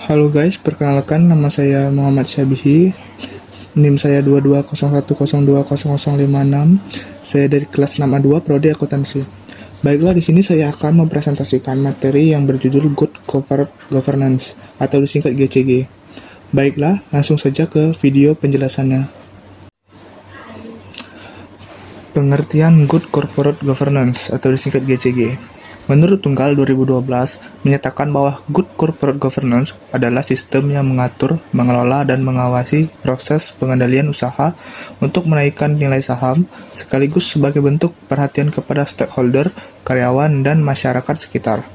Halo guys, perkenalkan nama saya Muhammad Syabihi. NIM saya 2201020056. Saya dari kelas 6A2 Prodi Akuntansi. Baiklah, di sini saya akan mempresentasikan materi yang berjudul Good Corporate Governance atau disingkat GCG. Baiklah, langsung saja ke video penjelasannya. Pengertian Good Corporate Governance atau disingkat GCG. Menurut Tunggal 2012, menyatakan bahwa Good Corporate Governance adalah sistem yang mengatur, mengelola, dan mengawasi proses pengendalian usaha untuk menaikkan nilai saham, sekaligus sebagai bentuk perhatian kepada stakeholder, karyawan, dan masyarakat sekitar.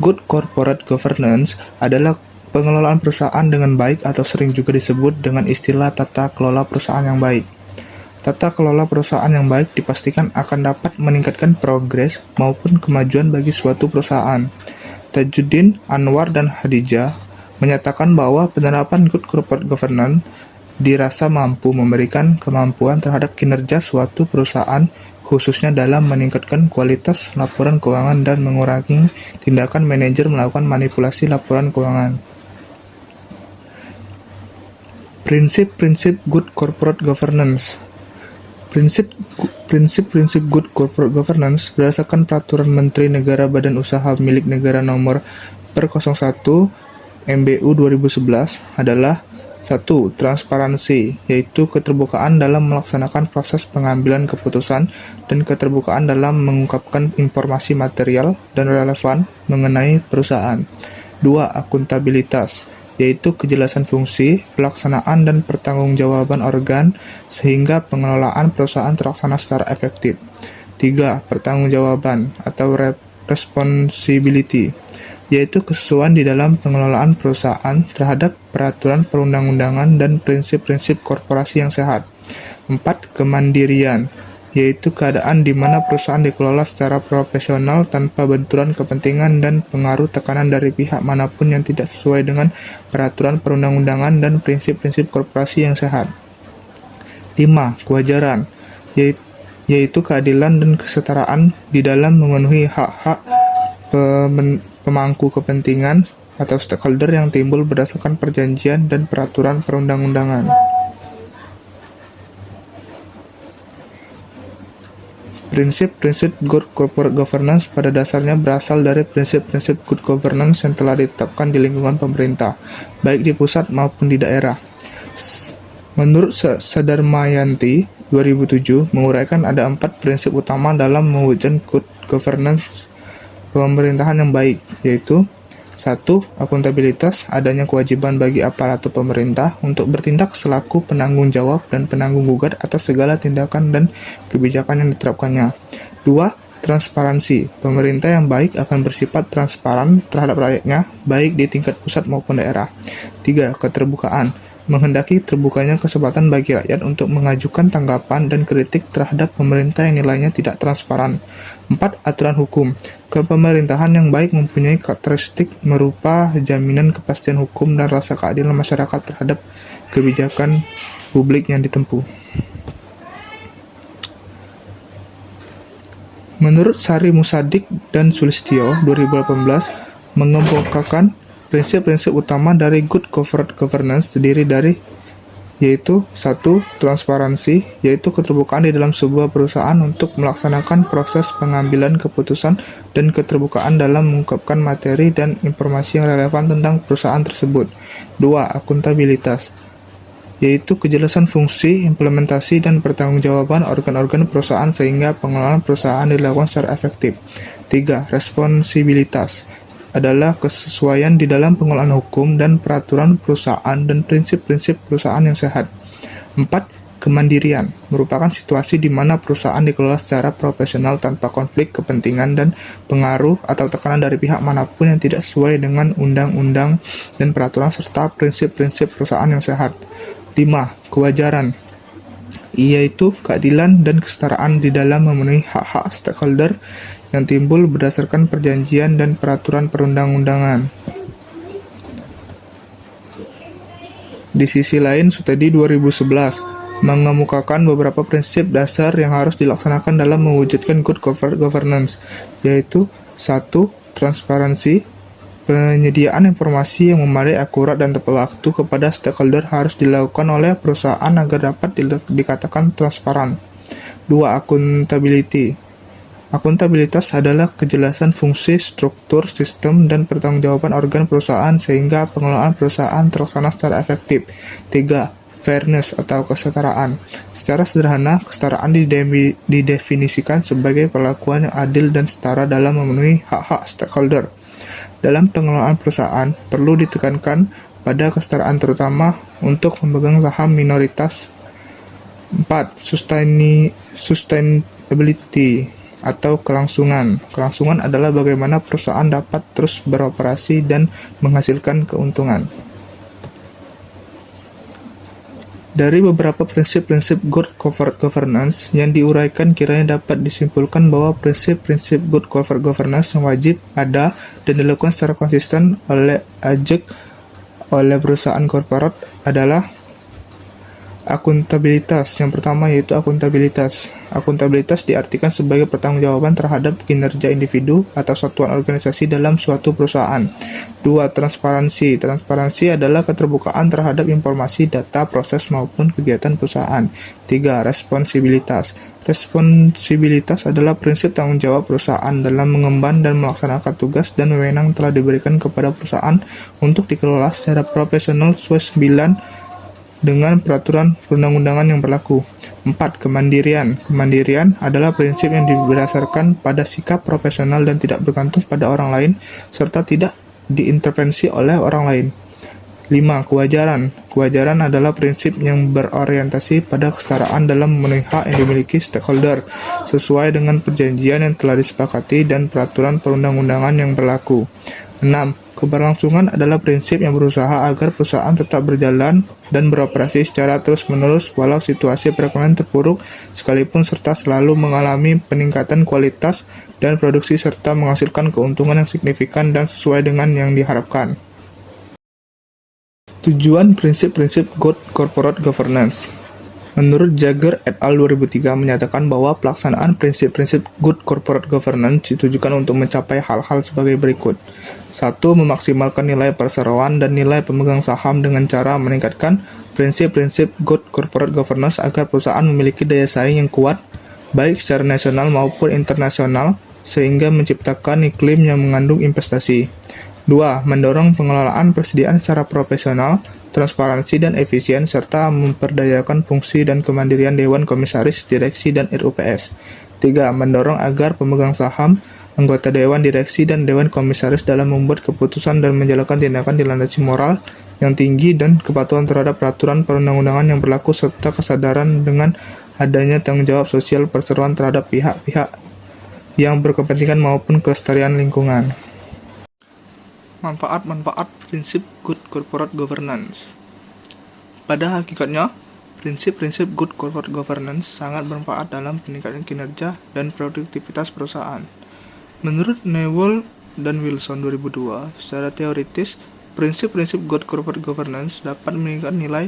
Good Corporate Governance adalah pengelolaan perusahaan dengan baik atau sering juga disebut dengan istilah tata kelola perusahaan yang baik. Tata kelola perusahaan yang baik dipastikan akan dapat meningkatkan progres maupun kemajuan bagi suatu perusahaan. Tajuddin, Anwar, dan Hadijah menyatakan bahwa penerapan Good Corporate Governance dirasa mampu memberikan kemampuan terhadap kinerja suatu perusahaan, khususnya dalam meningkatkan kualitas laporan keuangan dan mengurangi tindakan manajer melakukan manipulasi laporan keuangan. Prinsip-prinsip Good Corporate Governance. Prinsip-prinsip Good Corporate Governance berdasarkan Peraturan Menteri Negara Badan Usaha Milik Negara Nomor /01 MBU 2011 adalah 1. Transparansi, yaitu keterbukaan dalam melaksanakan proses pengambilan keputusan dan keterbukaan dalam mengungkapkan informasi material dan relevan mengenai perusahaan. 2. Akuntabilitas, yaitu kejelasan fungsi, pelaksanaan, dan pertanggungjawaban organ sehingga pengelolaan perusahaan terlaksana secara efektif. 3. Pertanggungjawaban atau responsibility, yaitu kesesuaian di dalam pengelolaan perusahaan terhadap peraturan perundang-undangan dan prinsip-prinsip korporasi yang sehat. 4. Kemandirian, yaitu keadaan di mana perusahaan dikelola secara profesional tanpa benturan kepentingan dan pengaruh tekanan dari pihak manapun yang tidak sesuai dengan peraturan perundang-undangan dan prinsip-prinsip korporasi yang sehat. 5. Kewajaran, yaitu keadilan dan kesetaraan di dalam memenuhi hak-hak pemangku kepentingan atau stakeholder yang timbul berdasarkan perjanjian dan peraturan perundang-undangan. Prinsip-prinsip Good Corporate Governance pada dasarnya berasal dari prinsip-prinsip Good Governance yang telah ditetapkan di lingkungan pemerintah, baik di pusat maupun di daerah. Menurut Sadarmayanti 2007, menguraikan ada 4 prinsip utama dalam mewujudkan Good Governance pemerintahan yang baik, yaitu 1. Akuntabilitas, adanya kewajiban bagi aparatur pemerintah untuk bertindak selaku penanggung jawab dan penanggung gugat atas segala tindakan dan kebijakan yang diterapkannya. 2. Transparansi, pemerintah yang baik akan bersifat transparan terhadap rakyatnya, baik di tingkat pusat maupun daerah. 3. Keterbukaan, menghendaki terbukanya kesempatan bagi rakyat untuk mengajukan tanggapan dan kritik terhadap pemerintah yang nilainya tidak transparan. 4. Aturan hukum, kepemerintahan yang baik mempunyai karakteristik merupa jaminan kepastian hukum dan rasa keadilan masyarakat terhadap kebijakan publik yang ditempuh. Menurut Sari Musadik dan Sulistyo 2018, mengemukakan prinsip-prinsip utama dari Good Corporate Governance terdiri dari yaitu 1. Transparansi, yaitu keterbukaan di dalam sebuah perusahaan untuk melaksanakan proses pengambilan keputusan dan keterbukaan dalam mengungkapkan materi dan informasi yang relevan tentang perusahaan tersebut. 2. Akuntabilitas, yaitu kejelasan fungsi, implementasi, dan pertanggungjawaban organ-organ perusahaan sehingga pengelolaan perusahaan dilakukan secara efektif. 3. Responsibilitas, adalah kesesuaian di dalam pengelolaan hukum dan peraturan perusahaan dan prinsip-prinsip perusahaan yang sehat. 4. Kemandirian, merupakan situasi di mana perusahaan dikelola secara profesional tanpa konflik kepentingan dan pengaruh atau tekanan dari pihak manapun yang tidak sesuai dengan undang-undang dan peraturan serta prinsip-prinsip perusahaan yang sehat. 5. Kewajaran, yaitu keadilan dan kesetaraan di dalam memenuhi hak-hak stakeholder yang timbul berdasarkan perjanjian dan peraturan perundang-undangan. Di sisi lain, Sutedi 2011 mengemukakan beberapa prinsip dasar yang harus dilaksanakan dalam mewujudkan Good Corporate Governance, yaitu 1. Transparansi, Penyediaan informasi yang memadai, akurat, dan tepat waktu kepada stakeholder harus dilakukan oleh perusahaan agar dapat dikatakan transparan. 2. Accountability. Akuntabilitas adalah kejelasan fungsi, struktur, sistem, dan pertanggungjawaban organ perusahaan sehingga pengelolaan perusahaan terlaksana secara efektif. 3. Fairness atau kesetaraan. Secara sederhana, kesetaraan didefinisikan sebagai perlakuan yang adil dan setara dalam memenuhi hak-hak stakeholder. Dalam pengelolaan perusahaan, perlu ditekankan pada kesetaraan terutama untuk pemegang saham minoritas. 4. Sustainability atau kelangsungan. Kelangsungan adalah bagaimana perusahaan dapat terus beroperasi dan menghasilkan keuntungan. Dari beberapa prinsip-prinsip good corporate governance yang diuraikan, kiranya dapat disimpulkan bahwa prinsip-prinsip good corporate governance yang wajib ada dan dilakukan secara konsisten oleh perusahaan korporat adalah akuntabilitas. Yang pertama yaitu akuntabilitas. Akuntabilitas diartikan sebagai pertanggungjawaban terhadap kinerja individu atau satuan organisasi dalam suatu perusahaan. 2. Transparansi. Transparansi adalah keterbukaan terhadap informasi, data, proses, maupun kegiatan perusahaan. 3. Responsibilitas. Responsibilitas adalah prinsip tanggung jawab perusahaan dalam mengemban dan melaksanakan tugas dan wewenang telah diberikan kepada perusahaan untuk dikelola secara profesional sesuai dengan peraturan perundang-undangan yang berlaku. 4. Kemandirian. Kemandirian adalah prinsip yang berdasarkan pada sikap profesional dan tidak bergantung pada orang lain, serta tidak diintervensi oleh orang lain. 5. Kewajaran. Kewajaran adalah prinsip yang berorientasi pada kesetaraan dalam memenuhi hak yang dimiliki stakeholder, sesuai dengan perjanjian yang telah disepakati dan peraturan perundang-undangan yang berlaku. 6. Keberlangsungan adalah prinsip yang berusaha agar perusahaan tetap berjalan dan beroperasi secara terus-menerus walau situasi perekonomian terpuruk sekalipun, serta selalu mengalami peningkatan kualitas dan produksi serta menghasilkan keuntungan yang signifikan dan sesuai dengan yang diharapkan. Tujuan prinsip-prinsip good corporate governance. Menurut Jagger et al. 2003 menyatakan bahwa pelaksanaan prinsip-prinsip good corporate governance ditujukan untuk mencapai hal-hal sebagai berikut. 1. Memaksimalkan nilai perseroan dan nilai pemegang saham dengan cara meningkatkan prinsip-prinsip good corporate governance agar perusahaan memiliki daya saing yang kuat, baik secara nasional maupun internasional, sehingga menciptakan iklim yang mengandung investasi. 2. Mendorong pengelolaan persediaan secara profesional, transparansi dan efisien, serta memperdayakan fungsi dan kemandirian Dewan Komisaris, Direksi, dan RUPS. 3. Mendorong agar pemegang saham, anggota Dewan Direksi, dan Dewan Komisaris dalam membuat keputusan dan menjalankan tindakan dilandasi moral yang tinggi dan kepatuhan terhadap peraturan perundang-undangan yang berlaku, serta kesadaran dengan adanya tanggung jawab sosial perseroan terhadap pihak-pihak yang berkepentingan maupun kelestarian lingkungan. Manfaat-manfaat prinsip good corporate governance. Pada hakikatnya, prinsip-prinsip good corporate governance sangat bermanfaat dalam peningkatan kinerja dan produktivitas perusahaan. Menurut Newell dan Wilson 2002, secara teoritis, prinsip-prinsip good corporate governance dapat meningkatkan nilai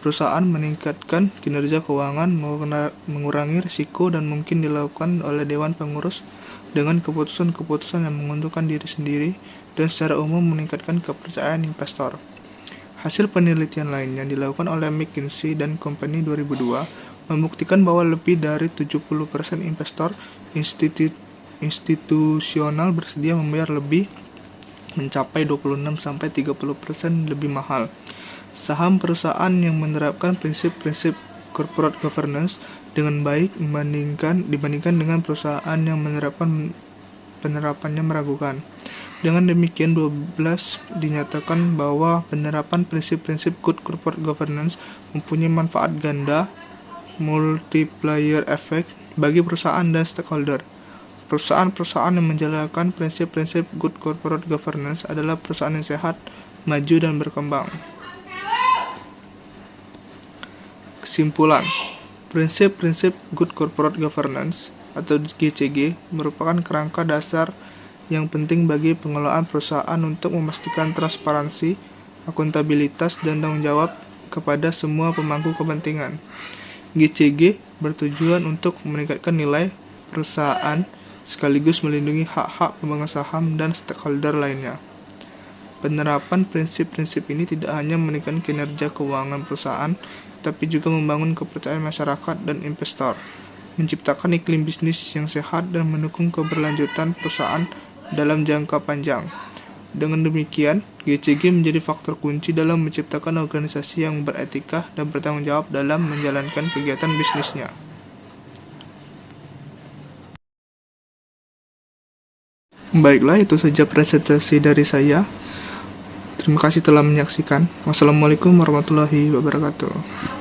perusahaan, meningkatkan kinerja keuangan, mengurangi risiko, dan mungkin dilakukan oleh dewan pengurus dengan keputusan-keputusan yang menguntungkan diri sendiri dan secara umum meningkatkan kepercayaan investor. Hasil penelitian lain yang dilakukan oleh McKinsey & Company 2002 membuktikan bahwa lebih dari 70% investor institusional bersedia membayar lebih, mencapai 26-30% lebih mahal, saham perusahaan yang menerapkan prinsip-prinsip corporate governance dengan baik dibandingkan dengan perusahaan yang penerapannya meragukan. Dengan demikian, 12 dinyatakan bahwa penerapan prinsip-prinsip good corporate governance mempunyai manfaat ganda multiplier effect bagi perusahaan dan stakeholder. Perusahaan-perusahaan yang menjalankan prinsip-prinsip good corporate governance adalah perusahaan yang sehat, maju, dan berkembang. Kesimpulan, prinsip-prinsip good corporate governance atau GCG merupakan kerangka dasar yang penting bagi pengelolaan perusahaan untuk memastikan transparansi, akuntabilitas, dan tanggung jawab kepada semua pemangku kepentingan. GCG bertujuan untuk meningkatkan nilai perusahaan sekaligus melindungi hak-hak pemegang saham dan stakeholder lainnya. Penerapan prinsip-prinsip ini tidak hanya meningkatkan kinerja keuangan perusahaan, tapi juga membangun kepercayaan masyarakat dan investor, menciptakan iklim bisnis yang sehat dan mendukung keberlanjutan perusahaan dalam jangka panjang. Dengan demikian, GCG menjadi faktor kunci dalam menciptakan organisasi yang beretika dan bertanggung jawab dalam menjalankan kegiatan bisnisnya. Baiklah, itu saja presentasi dari saya. Terima kasih telah menyaksikan. Wassalamualaikum warahmatullahi wabarakatuh.